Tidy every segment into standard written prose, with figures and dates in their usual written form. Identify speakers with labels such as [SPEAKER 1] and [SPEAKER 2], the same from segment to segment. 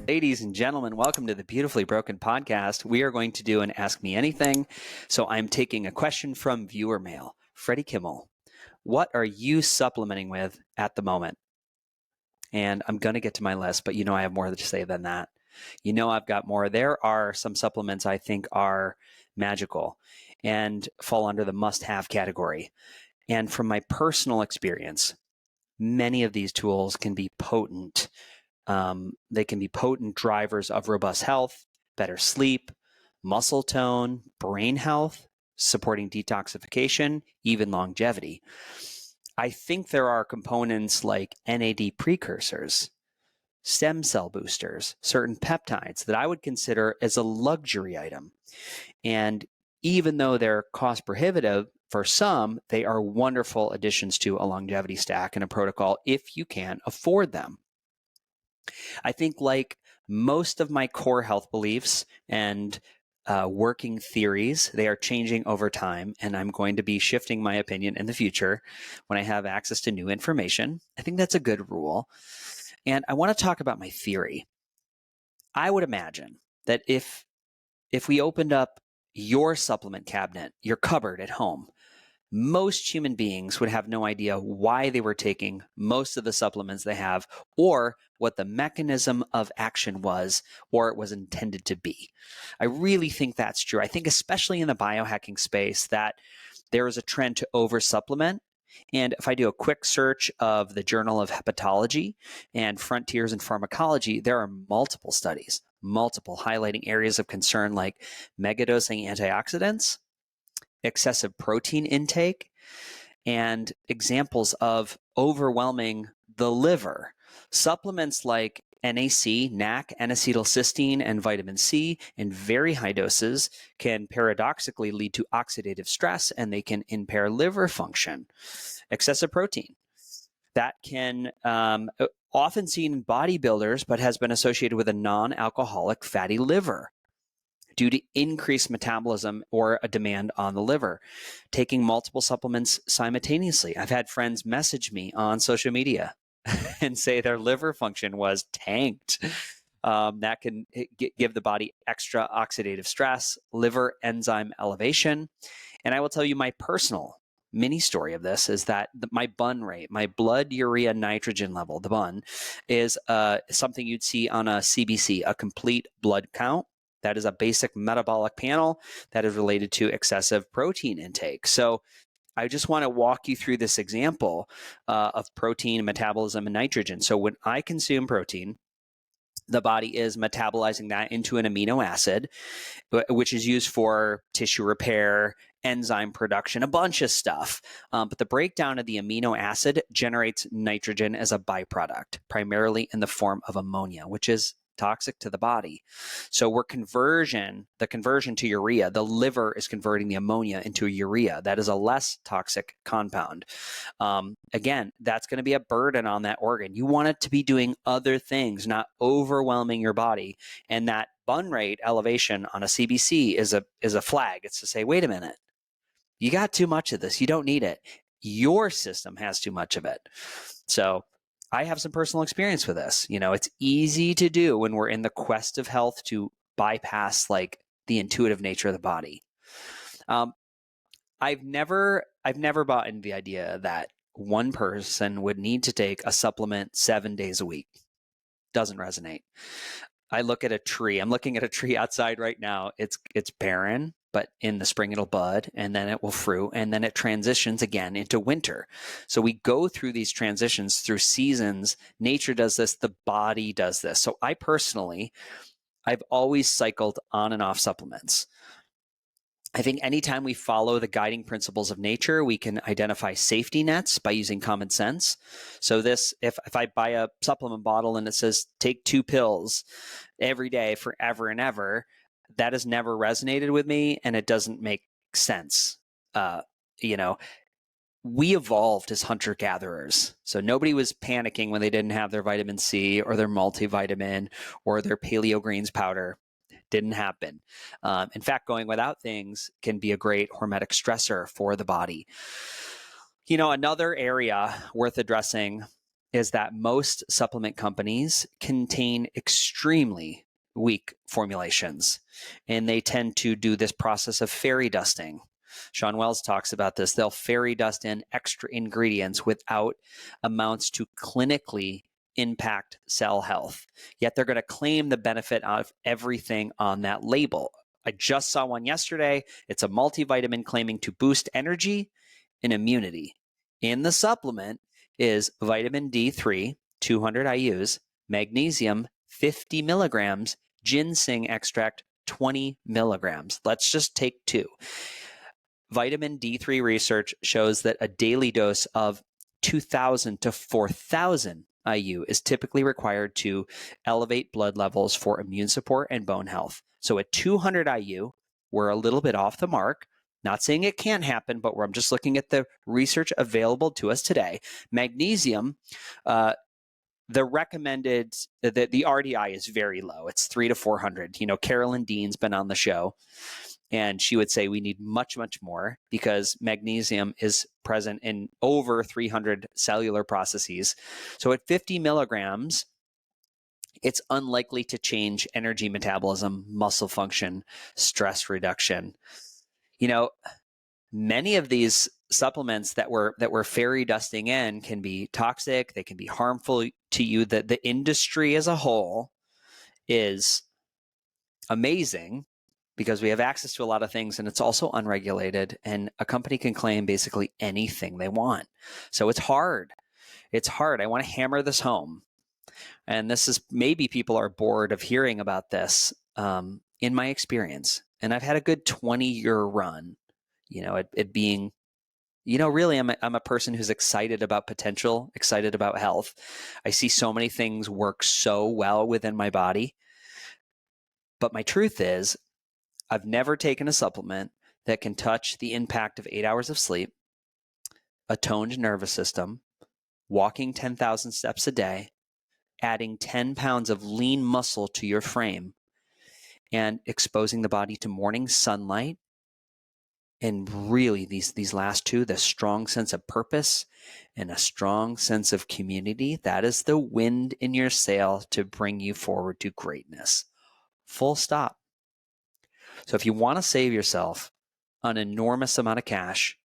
[SPEAKER 1] Ladies and gentlemen, welcome to the Beautifully Broken podcast. We are going to do an Ask Me Anything. So I'm taking a question from viewer mail. Freddie Kimmel, what are you supplementing with at the moment? And I'm going to get to my list, but I have more to say than that. I've got more. There are some supplements I think are magical and fall under the must-have category. And from my personal experience, many of these tools can be potent. They can be potent drivers of robust health, better sleep, muscle tone, brain health, supporting detoxification, even longevity. I think there are components like NAD precursors, stem cell boosters, certain peptides that I would consider as a luxury item. And even though they're cost prohibitive for some, they are wonderful additions to a longevity stack and a protocol if you can afford them. I think like most of my core health beliefs and working theories, they are changing over time, and I'm going to be shifting my opinion in the future when I have access to new information. I think that's a good rule. And I want to talk about my theory. I would imagine that if we opened up your supplement cabinet, your cupboard at home, most human beings would have no idea why they were taking most of the supplements they have or what the mechanism of action was or it was intended to be. I really think that's true. I think especially in the biohacking space that there is a trend to over-supplement. And if I do a quick search of the Journal of Hepatology and Frontiers in Pharmacology, there are multiple studies, highlighting areas of concern like megadosing antioxidants, excessive protein intake, and examples of overwhelming the liver. Supplements like NAC, N-acetylcysteine, and vitamin C in very high doses can paradoxically lead to oxidative stress, and they can impair liver function. Excessive protein. That can often seen in bodybuilders, but has been associated with a non-alcoholic fatty liver due to increased metabolism or a demand on the liver. Taking multiple supplements simultaneously. I've had friends message me on social media and say their liver function was tanked. That can give the body extra oxidative stress, liver enzyme elevation. And I will tell you my personal mini story of this is that my BUN rate, my blood urea nitrogen level, the BUN, is something you'd see on a CBC, a complete blood count. That is a basic metabolic panel that is related to excessive protein intake. So I just want to walk you through this example of protein, metabolism, and nitrogen. So when I consume protein, the body is metabolizing that into an amino acid, which is used for tissue repair, enzyme production, a bunch of stuff. But the breakdown of the amino acid generates nitrogen as a byproduct, primarily in the form of ammonia, which is toxic to the body. So the conversion to urea, the liver is converting the ammonia into a urea. That is a less toxic compound. Again, that's going to be a burden on that organ. You want it to be doing other things, not overwhelming your body. And that BUN rate elevation on a CBC is a flag. It's to say, wait a minute, you got too much of this. You don't need it. Your system has too much of it. So I have some personal experience with this. It's easy to do when we're in the quest of health to bypass like the intuitive nature of the body. I've never bought into the idea that one person would need to take a supplement 7 days a week. Doesn't resonate. I look at a tree. I'm looking at a tree outside right now. It's barren, but in the spring it'll bud, and then it will fruit, and then it transitions again into winter. So we go through these transitions through seasons. Nature does this. The body does this. So I've always cycled on and off supplements. I think anytime we follow the guiding principles of nature, we can identify safety nets by using common sense. So if I buy a supplement bottle and it says take 2 pills every day forever and ever, that has never resonated with me, and it doesn't make sense. We evolved as hunter-gatherers. So nobody was panicking when they didn't have their vitamin C or their multivitamin or their paleo greens powder. Didn't happen. In fact, going without things can be a great hormetic stressor for the body. Another area worth addressing is that most supplement companies contain extremely weak formulations, and they tend to do this process of fairy dusting. Sean Wells talks about this. They'll fairy dust in extra ingredients without amounts to clinically impact cell health. Yet they're going to claim the benefit of everything on that label. I just saw one yesterday. It's a multivitamin claiming to boost energy and immunity. In the supplement is vitamin D3, 200 IUs, magnesium, 50 milligrams, ginseng extract, 20 milligrams. Let's just take two. Vitamin D3 research shows that a daily dose of 2,000 to 4,000 IU is typically required to elevate blood levels for immune support and bone health. So at 200 IU, we're a little bit off the mark. Not saying it can't happen, but I'm just looking at the research available to us today. Magnesium, the recommended, the RDI is very low. It's 300 to 400. Carolyn Dean's been on the show, and she would say we need much, much more because magnesium is present in over 300 cellular processes. So at 50 milligrams, it's unlikely to change energy metabolism, muscle function, stress reduction. Many of these supplements that we're fairy dusting in can be toxic. They can be harmful to you. The industry as a whole is amazing because we have access to a lot of things, and it's also unregulated, and a company can claim basically anything they want. So it's hard. I want to hammer this home. And this is, maybe people are bored of hearing about this, in my experience. And I've had a good 20-year run, it being, really I'm a person who's excited about potential, excited about health. I see so many things work so well within my body. But my truth is, I've never taken a supplement that can touch the impact of 8 hours of sleep, a toned nervous system, walking 10,000 steps a day, adding 10 pounds of lean muscle to your frame, and exposing the body to morning sunlight. And really, these last two, the strong sense of purpose and a strong sense of community, that is the wind in your sail to bring you forward to greatness. Full stop. So if you want to save yourself an enormous amount of cash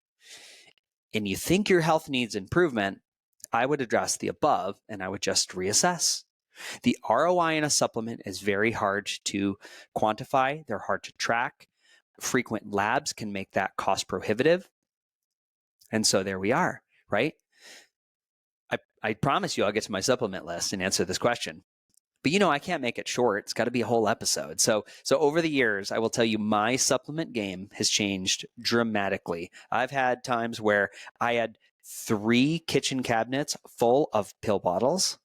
[SPEAKER 1] and you think your health needs improvement, I would address the above and I would just reassess. The ROI in a supplement is very hard to quantify. They're hard to track. Frequent labs can make that cost prohibitive. And so there we are, right? I promise you I'll get to my supplement list and answer this question. But I can't make it short. It's got to be a whole episode. So over the years, I will tell you my supplement game has changed dramatically. I've had times where I had 3 kitchen cabinets full of pill bottles,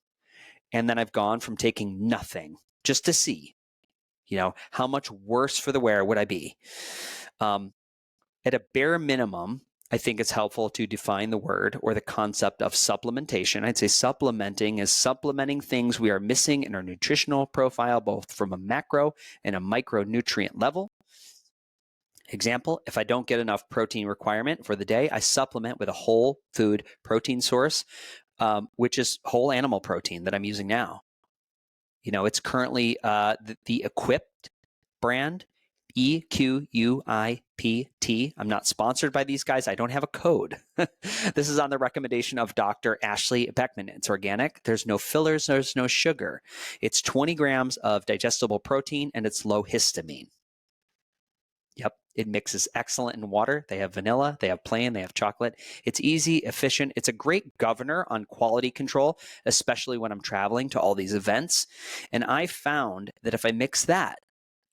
[SPEAKER 1] and then I've gone from taking nothing just to see, how much worse for the wear would I be? At a bare minimum, I think it's helpful to define the word or the concept of supplementation. I'd say supplementing is supplementing things we are missing in our nutritional profile, both from a macro and a micronutrient level. Example, if I don't get enough protein requirement for the day, I supplement with a whole food protein source, which is whole animal protein that I'm using now. It's currently the Equipped brand, EQUIPT. I'm not sponsored by these guys. I don't have a code. This is on the recommendation of Dr. Ashley Beckman. It's organic. There's no fillers. There's no sugar. It's 20 grams of digestible protein, and it's low histamine. Yep. It mixes excellent in water. They have vanilla, they have plain, they have chocolate. It's easy, efficient. It's a great governor on quality control, especially when I'm traveling to all these events. And I found that if I mix that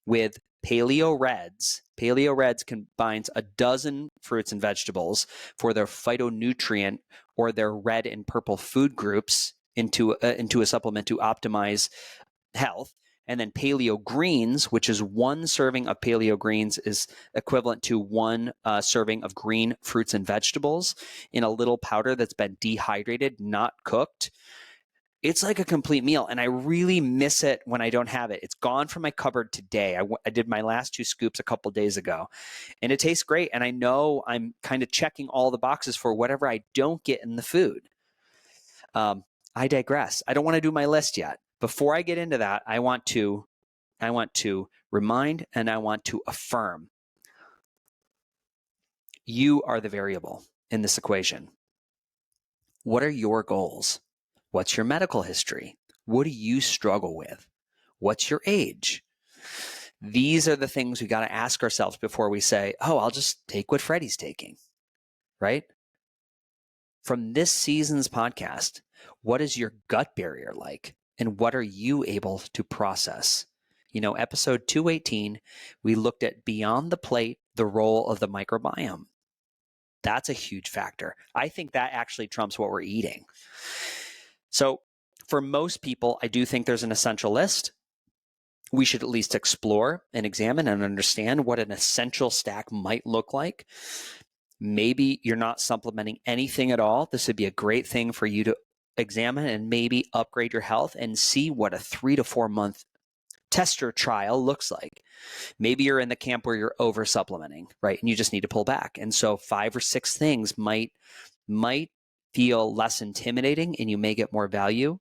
[SPEAKER 1] with Paleo Reds combines a dozen fruits and vegetables for their phytonutrient or their red and purple food groups into a supplement to optimize health. And then Paleo Greens, which is 1 serving of Paleo Greens is equivalent to 1 serving of green fruits and vegetables in a little powder that's been dehydrated, not cooked. It's like a complete meal, and I really miss it when I don't have it. It's gone from my cupboard today. I did my last 2 scoops a couple days ago, and it tastes great, and I know I'm kind of checking all the boxes for whatever I don't get in the food. I digress. I don't want to do my list yet. Before I get into that, I want to remind and I want to affirm you are the variable in this equation. What are your goals? What's your medical history? What do you struggle with? What's your age? These are the things we got to ask ourselves before we say, oh, I'll just take what Freddie's taking, right? From this season's podcast, what is your gut barrier like? And what are you able to process? Episode 218, we looked at beyond the plate, the role of the microbiome. That's a huge factor. I think that actually trumps what we're eating. So for most people, I do think there's an essential list. We should at least explore and examine and understand what an essential stack might look like. Maybe you're not supplementing anything at all. This would be a great thing for you to examine and maybe upgrade your health and see what a 3 to 4 month tester trial looks like. Maybe you're in the camp where you're over supplementing, right? And you just need to pull back. And so 5 or 6 things might feel less intimidating and you may get more value.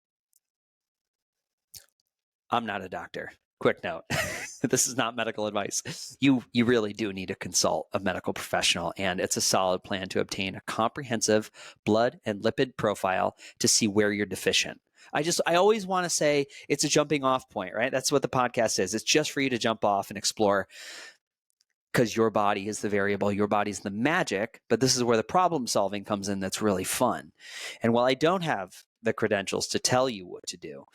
[SPEAKER 1] I'm not a doctor. Quick note. This is not medical advice. You really do need to consult a medical professional, and it's a solid plan to obtain a comprehensive blood and lipid profile to see where you're deficient. I always want to say it's a jumping off point, right? That's what the podcast is. It's just for you to jump off and explore, because your body is the variable, your body's the magic, but this is where the problem solving comes in that's really fun. And while I don't have the credentials to tell you what to do,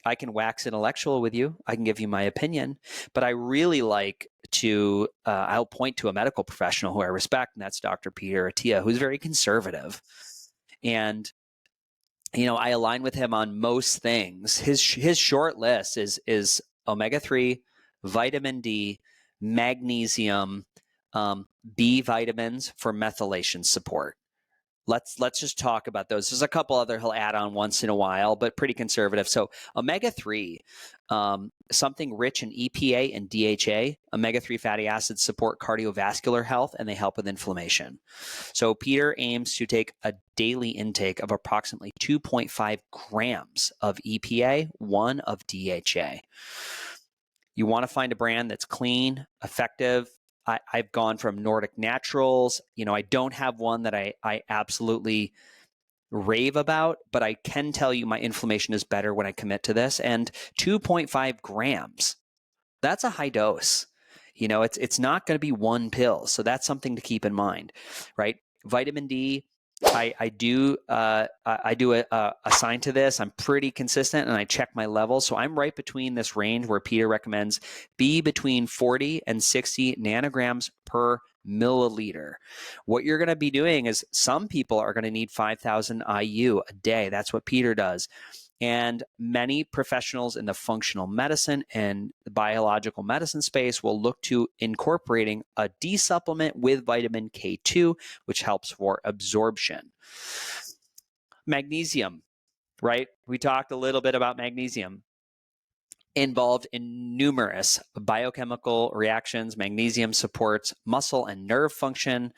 [SPEAKER 1] I can wax intellectual with you. I can give you my opinion, but I really like to, I'll point to a medical professional who I respect, and that's Dr. Peter Attia, who's very conservative. And, I align with him on most things. His short list is omega-3, vitamin D, magnesium, B vitamins for methylation support. Let's just talk about those. There's a couple other he'll add on once in a while, but pretty conservative. So omega-3, something rich in EPA and DHA. Omega-3 fatty acids support cardiovascular health, and they help with inflammation. So Peter aims to take a daily intake of approximately 2.5 grams of EPA, 1 of DHA. You want to find a brand that's clean, effective. I've gone from Nordic Naturals. I don't have one that I absolutely rave about, but I can tell you my inflammation is better when I commit to this. And 2.5 grams, that's a high dose. It's not going to be one pill. So that's something to keep in mind, right? Vitamin D, I do assign to this. I'm pretty consistent and I check my levels. So I'm right between this range where Peter recommends be between 40 and 60 nanograms per milliliter. What you're going to be doing is some people are going to need 5,000 IU a day. That's what Peter does. And many professionals in the functional medicine and the biological medicine space will look to incorporating a D supplement with vitamin K2, which helps for absorption. Magnesium, right? We talked a little bit about magnesium. Involved in numerous biochemical reactions. Magnesium supports muscle and nerve function.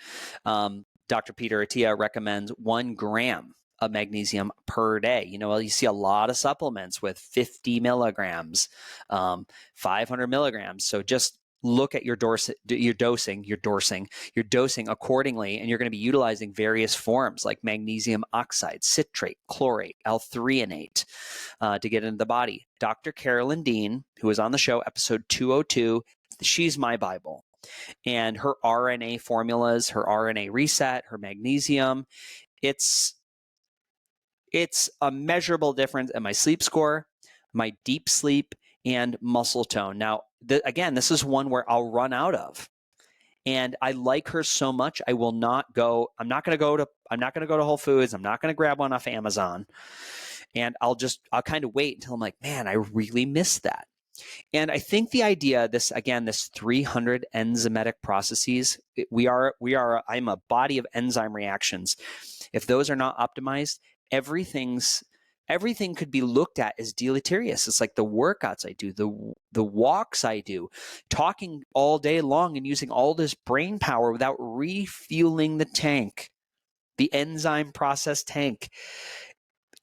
[SPEAKER 1] Dr. Peter Attia recommends 1 gram of magnesium per day. You see a lot of supplements with 50 milligrams, 500 milligrams. So just look at your dosing accordingly, and you're going to be utilizing various forms like magnesium oxide, citrate, chlorate, L-threonate to get into the body. Dr. Carolyn Dean, who was on the show, episode 202, she's my Bible. And her RNA formulas, her RNA reset, her magnesium, it's a measurable difference in my sleep score, my deep sleep, and muscle tone. Now, again, this is one where I'll run out of. And I like her so much, I'm not going to go to Whole Foods. I'm not going to grab one off Amazon. And I'll kind of wait until I'm like, man, I really missed that. And I think the idea, this 300 enzymatic processes, I'm a body of enzyme reactions. If those are not optimized, everything could be looked at as deleterious. It's like the workouts I do, the walks I do, talking all day long and using all this brain power without refueling the tank, the enzyme process tank.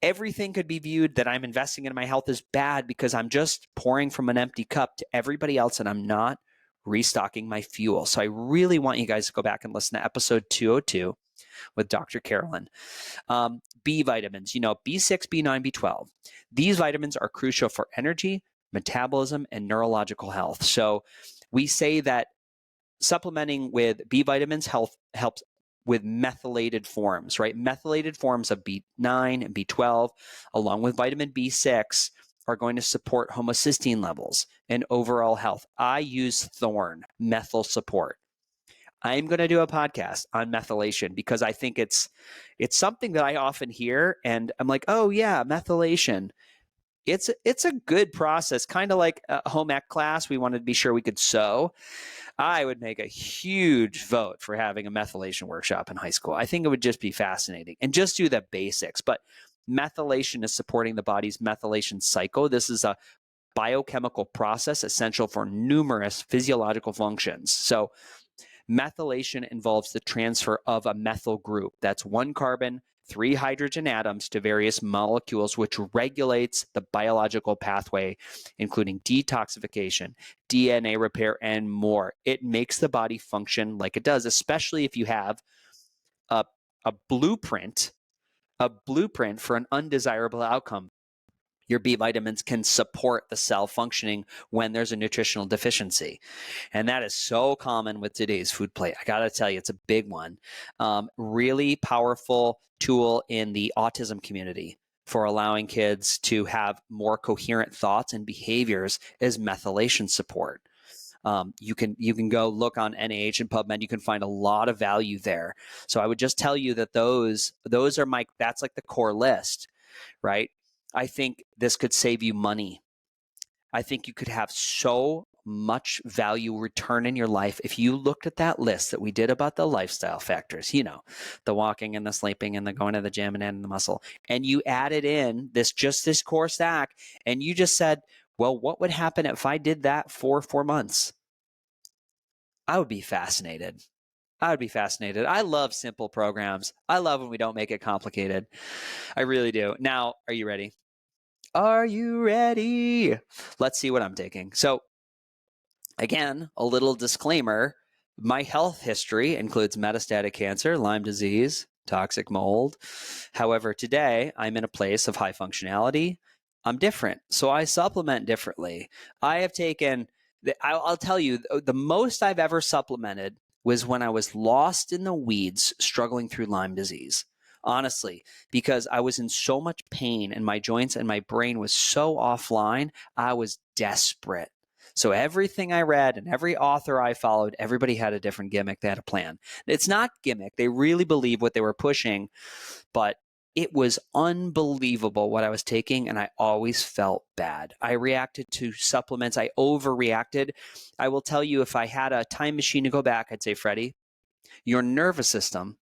[SPEAKER 1] everything could be viewed that I'm investing in my health as bad because I'm just pouring from an empty cup to everybody else and I'm not restocking my fuel. So I really want you guys to go back and listen to episode 202 with Dr. Carolyn. B vitamins, B6, B9, B12. These vitamins are crucial for energy, metabolism, and neurological health. So we say that supplementing with B vitamins helps with methylated forms, right? Methylated forms of B9 and B12, along with vitamin B6, are going to support homocysteine levels and overall health. I use Thorne Methyl Support. I'm going to do a podcast on methylation because I think it's something that I often hear and I'm like, oh yeah, methylation. It's a good process, kind of like a home ec class. We wanted to be sure we could sew. I would make a huge vote for having a methylation workshop in high school. I think it would just be fascinating and just do the basics. But methylation is supporting the body's methylation cycle. This is a biochemical process essential for numerous physiological functions. So methylation involves the transfer of a methyl group. That's one carbon, 3 hydrogen atoms to various molecules, which regulates the biological pathway, including detoxification, DNA repair, and more. It makes the body function like it does, especially if you have a blueprint for an undesirable outcome. Your B vitamins can support the cell functioning when there's a nutritional deficiency. And that is so common with today's food plate. I got to tell you, it's a big one. Really powerful tool in the autism community for allowing kids to have more coherent thoughts and behaviors is methylation support. You can go look on NIH and PubMed. You can find a lot of value there. So I would just tell you that those are that's like the core list, right? I think this could save you money. I think you could have so much value return in your life if you looked at that list that we did about the lifestyle factors, the walking and the sleeping and the going to the gym and adding the muscle, and you added in this core stack, and you just said, well, what would happen if I did that for 4 months? I would be fascinated. I love simple programs. I love when we don't make it complicated. I really do. Now, are you ready? Are you ready? Let's see what I'm taking. So again, a little disclaimer. My health history includes metastatic cancer, Lyme disease, toxic mold. However, today I'm in a place of high functionality. I'm different, so I supplement differently. I have taken, I'll tell you, the most I've ever supplemented was when I was lost in the weeds struggling through Lyme disease. Honestly, because I was in so much pain and my joints and my brain was so offline, I was desperate. So everything I read and every author I followed, everybody had a different gimmick. They had a plan. It's not gimmick. They really believe what they were pushing, but it was unbelievable what I was taking, and I always felt bad. I reacted to supplements. I overreacted. I will tell you, if I had a time machine to go back, I'd say, Freddie, your nervous system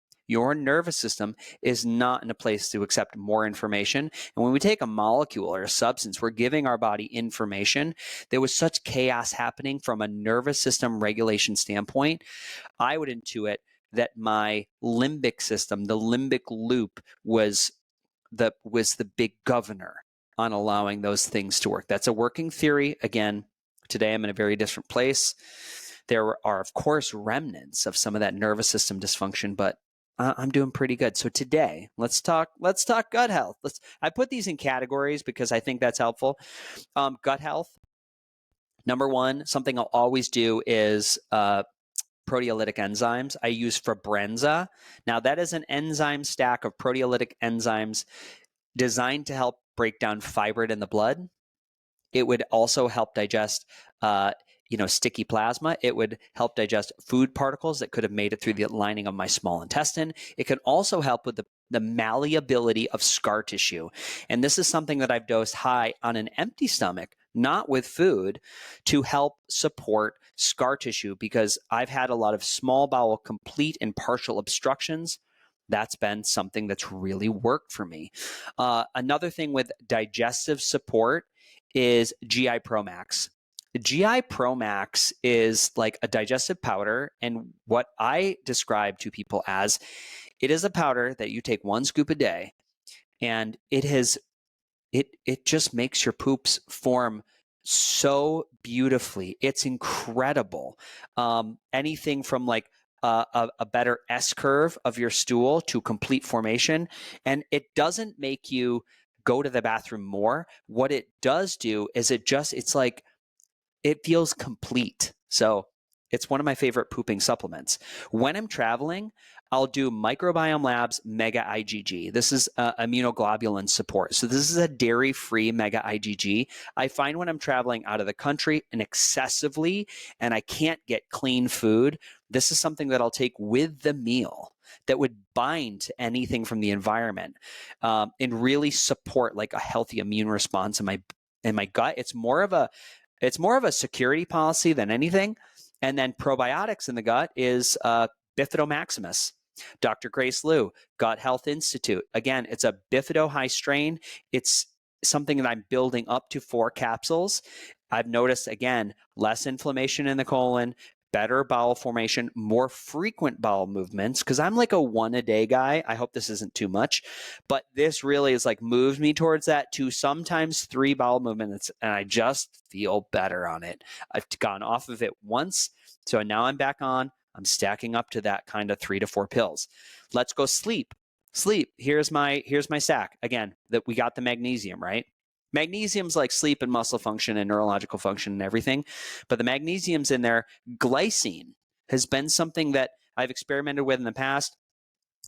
[SPEAKER 1] is not in a place to accept more information. And when we take a molecule or a substance, we're giving our body information. There was such chaos happening from a nervous system regulation standpoint. I would intuit that my limbic system, the limbic loop, was the big governor on allowing those things to work. That's a working theory. Again, today I'm in a very different place. There are, of course, remnants of some of that nervous system dysfunction, but I'm doing pretty good. So today, let's talk gut health. I put these in categories because I think that's helpful. Gut health. Number one, something I'll always do is proteolytic enzymes. I use Fibrenza. Now, that is an enzyme stack of proteolytic enzymes designed to help break down fibrin in the blood. It would also help digest sticky plasma. It would help digest food particles that could have made it through the lining of my small intestine. It can also help with the malleability of scar tissue. And this is something that I've dosed high on an empty stomach, not with food, to help support scar tissue, because I've had a lot of small bowel complete and partial obstructions. That's been something that's really worked for me. Another thing with digestive support is GI Pro Max. The GI Pro Max is like a digestive powder, and what I describe to people as, it is a powder that you take 1 scoop a day, And it just makes your poops form so beautifully. It's incredible. Anything from like a better S curve of your stool to complete formation. And it doesn't make you go to the bathroom more. What it does do is it's like, it feels complete. So it's one of my favorite pooping supplements. When I'm traveling, I'll do Microbiome Labs Mega IgG. This is immunoglobulin support. So this is a dairy-free Mega IgG. I find when I'm traveling out of the country and excessively, and I can't get clean food, this is something that I'll take with the meal that would bind to anything from the environment, and really support like a healthy immune response in my gut. It's more of a security policy than anything. And then probiotics in the gut is Bifido Maximus. Dr. Grace Liu, Gut Health Institute. Again, it's a Bifido high strain. It's something that I'm building up to 4 capsules. I've noticed, again, less inflammation in the colon, better bowel formation, more frequent bowel movements, because I'm like a 1-a-day guy. I hope this isn't too much, but this really is like moved me towards that, to sometimes 3 bowel movements, and I just feel better on it. I've gone off of it once, so now I'm back on. I'm stacking up to that kind of 3 to 4 pills. Let's go sleep. Sleep. Here's my stack. Again, that we got the magnesium, right? Magnesium's like sleep and muscle function and neurological function and everything, but the magnesium's in there. Glycine has been something that I've experimented with in the past.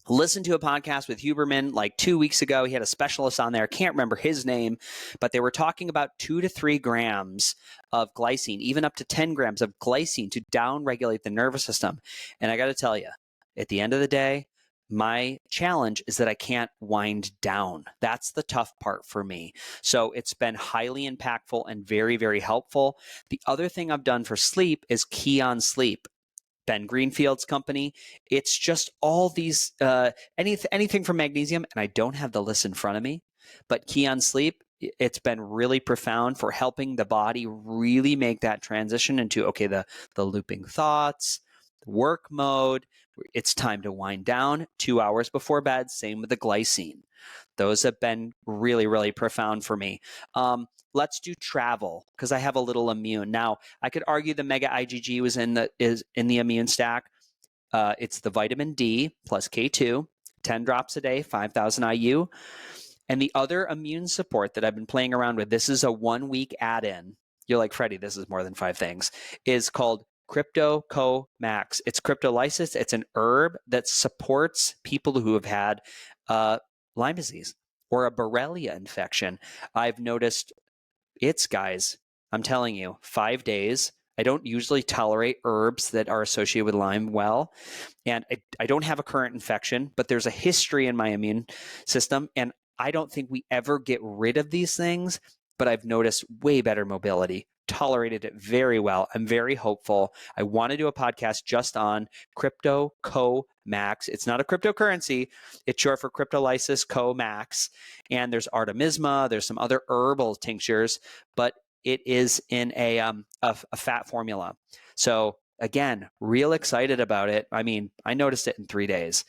[SPEAKER 1] Listened to a podcast with Huberman like 2 weeks ago. He had a specialist on there. Can't remember his name, but they were talking about 2 to 3 grams of glycine, even up to 10 grams of glycine to downregulate the nervous system. And I got to tell you, at the end of the day, my challenge is that I can't wind down. That's the tough part for me. So it's been highly impactful and very, very helpful. The other thing I've done for sleep is Key on Sleep. Ben Greenfield's company. It's just all these, anything from magnesium, and I don't have the list in front of me, but Key on Sleep, it's been really profound for helping the body really make that transition into, okay, the looping thoughts, work mode. It's time to wind down 2 hours before bed. Same with the glycine. Those have been really, really profound for me. Let's do travel, because I have a little immune. Now, I could argue the Mega IgG is in the immune stack. It's the vitamin D plus K2, 10 drops a day, 5,000 IU. And the other immune support that I've been playing around with, this is a 1-week add-in. You're like, Freddie, this is more than 5 things, is called Crypto-Co Max. It's cryptolysis. It's an herb that supports people who have had Lyme disease or a Borrelia infection. I've noticed guys, I'm telling you, 5 days. I don't usually tolerate herbs that are associated with Lyme well. And I don't have a current infection, but there's a history in my immune system. And I don't think we ever get rid of these things, but I've noticed way better mobility, tolerated it very well. I'm very hopeful. I want to do a podcast just on Crypto-Co Max. It's not a cryptocurrency. It's short for Cryptolysis Co Max. And there's Artemisma. There's some other herbal tinctures, but it is in a fat formula. So again, real excited about it. I mean, I noticed it in 3 days.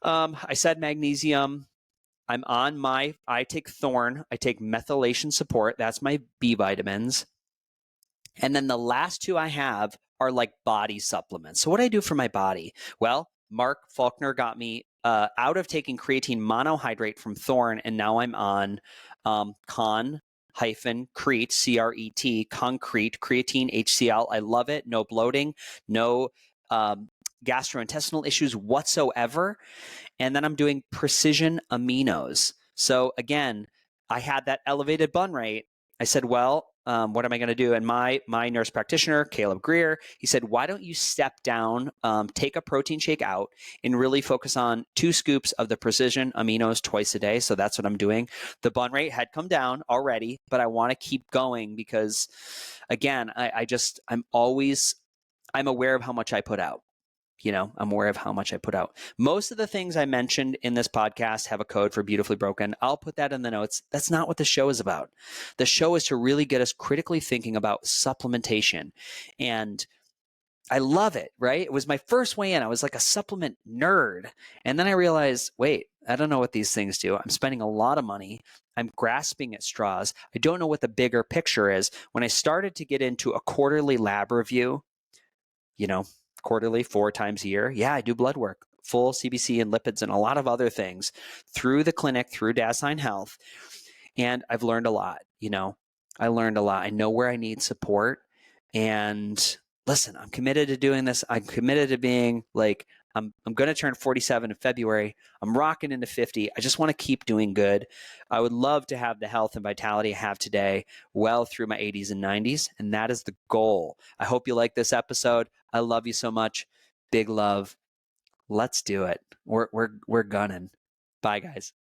[SPEAKER 1] I said magnesium. I take Thorn. I take methylation support. That's my B vitamins. And then the last 2 I have are like body supplements. So what do I do for my body? Well, Mark Faulkner got me out of taking creatine monohydrate from Thorn, and now I'm on Con-Crete, CRET, Concrete, creatine HCl. I love it. No bloating, no gastrointestinal issues whatsoever. And then I'm doing precision aminos. So again, I had that elevated bun rate. I said, well, what am I going to do? And my nurse practitioner, Caleb Greer, he said, why don't you step down, take a protein shake out, and really focus on 2 scoops of the precision aminos twice a day. So that's what I'm doing. The bun rate had come down already, but I want to keep going because, again, I'm aware of how much I put out. I'm aware of how much I put out. Most of the things I mentioned in this podcast have a code for Beautifully Broken. I'll put that in the notes. That's not what the show is about. The show is to really get us critically thinking about supplementation. And I love it, right? It was my first way in. I was like a supplement nerd. And then I realized, wait, I don't know what these things do. I'm spending a lot of money. I'm grasping at straws. I don't know what the bigger picture is. When I started to get into a quarterly lab review, quarterly, 4 times a year, yeah, I do blood work, full CBC and lipids and a lot of other things through the clinic, through Dasein Health. And I've learned a lot, I learned a lot. I know where I need support. And listen, I'm committed to doing this. I'm committed to being like, I'm going to turn 47 in February. I'm rocking into 50. I just want to keep doing good. I would love to have the health and vitality I have today well through my 80s and 90s. And that is the goal. I hope you like this episode. I love you so much. Big love. Let's do it. We're gunning. Bye, guys.